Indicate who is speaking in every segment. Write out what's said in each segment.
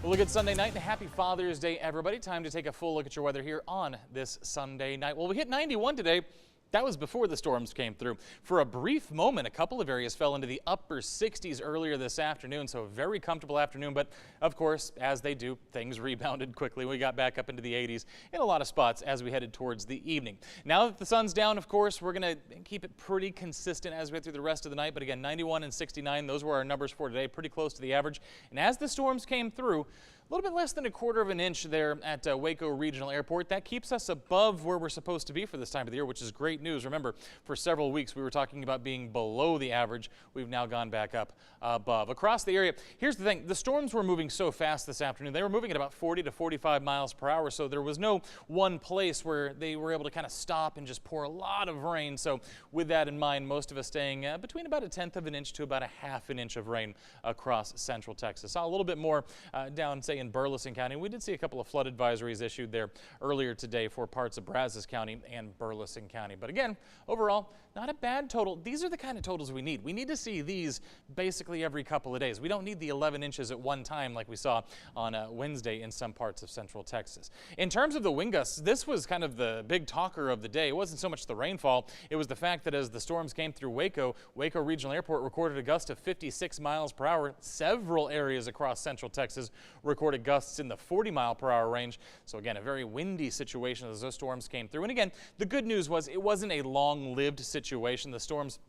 Speaker 1: Well, look at Sunday night and happy Father's Day, everybody. Time to take a full look at your weather here on this Sunday night. Well, we hit 91 today. That was before the storms came through. For a brief moment, a couple of areas fell into the upper 60s earlier this afternoon, so a very comfortable afternoon. But of course, as they do, things rebounded quickly. We got back up into the 80s in a lot of spots as we headed towards the evening. Now that the sun's down, of course, we're going to keep it pretty consistent as we head through the rest of the night. But again, 91 and 69, those were our numbers for today, pretty close to the average. And as the storms came through, a little bit less than 1/4 of an inch there at Waco Regional Airport. That keeps us above where we're supposed to be for this time of the year, which is great news. Remember, for several weeks we were talking about being below the average. We've now gone back up above. Across the area, here's the thing. The storms were moving so fast this afternoon. They were moving at about 40 to 45 miles per hour, so there was no one place where they were able to kind of stop and just pour a lot of rain. So with that in mind, most of us staying between about 1/10 of an inch to about 1/2 an inch of rain across central Texas. Saw a little bit more down, say, in Burleson County. We did see a couple of flood advisories issued there earlier today for parts of Brazos County and Burleson County. But again, overall, not a bad total. These are the kind of totals we need. We need to see these basically every couple of days. We don't need the 11 inches at one time like we saw on Wednesday in some parts of central Texas. In terms of the wind gusts, this was kind of the big talker of the day. It wasn't so much the rainfall. It was the fact that as the storms came through Waco Regional Airport recorded a gust of 56 miles per hour. Several areas across central Texas recorded gusts in the 40-mile-per-hour range. So again, a very windy situation as those storms came through. And again, the good news was it wasn't a long-lived situation. The storms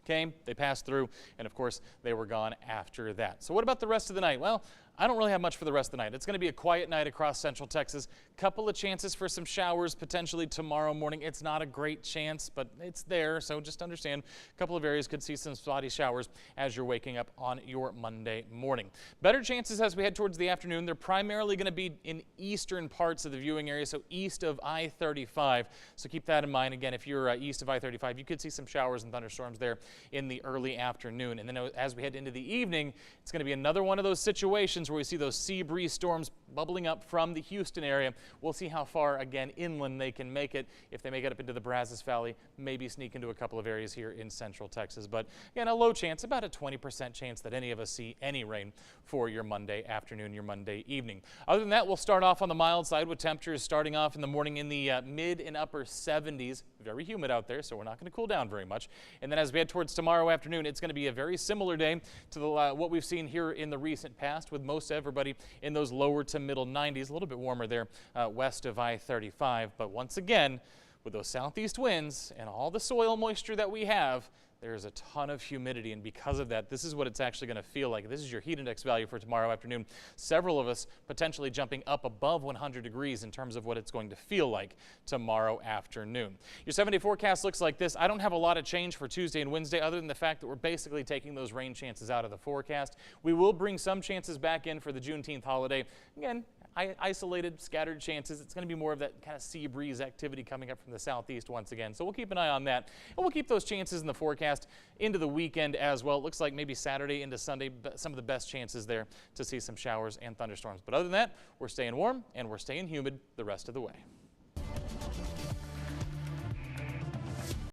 Speaker 1: came, they passed through, and of course they were gone after that. So what about the rest of the night? Well, I don't really have much for the rest of the night. It's going to be a quiet night across central Texas. Couple of chances for some showers potentially tomorrow morning. It's not a great chance, but it's there, so just understand a couple of areas could see some spotty showers as you're waking up on your Monday morning. Better chances as we head towards the afternoon. They're primarily going to be in eastern parts of the viewing area, so east of I-35. So keep that in mind. Again, if you're east of I-35, you could see some showers and thunderstorms there in the early afternoon. And then as we head into the evening, it's going to be another one of those situations where we see those sea breeze storms bubbling up from the Houston area. We'll see how far, again, inland they can make it. If they make it up into the Brazos Valley, maybe sneak into a couple of areas here in central Texas. But again, a low chance, about a 20% chance that any of us see any rain for your Monday afternoon, your Monday evening. Other than that, we'll start off on the mild side with temperatures starting off in the morning in the mid and upper 70s. Very humid out there, so we're not going to cool down very much. And then as we head towards tomorrow afternoon, it's going to be a very similar day to what we've seen here in the recent past, with most everybody in those lower to middle 90s, a little bit warmer there west of I-35. But once again, with those southeast winds and all the soil moisture that we have, there's a ton of humidity, and because of that, this is what it's actually going to feel like. This is your heat index value for tomorrow afternoon. Several of us potentially jumping up above 100 degrees in terms of what it's going to feel like tomorrow afternoon. Your 7-day forecast looks like this. I don't have a lot of change for Tuesday and Wednesday other than the fact that we're basically taking those rain chances out of the forecast. We will bring some chances back in for the Juneteenth holiday. Again, isolated, scattered chances. It's going to be more of that kind of sea breeze activity coming up from the southeast once again. So we'll keep an eye on that. And we'll keep those chances in the forecast into the weekend as well. It looks like maybe Saturday into Sunday, some of the best chances there to see some showers and thunderstorms. But other than that, we're staying warm and we're staying humid the rest of the way.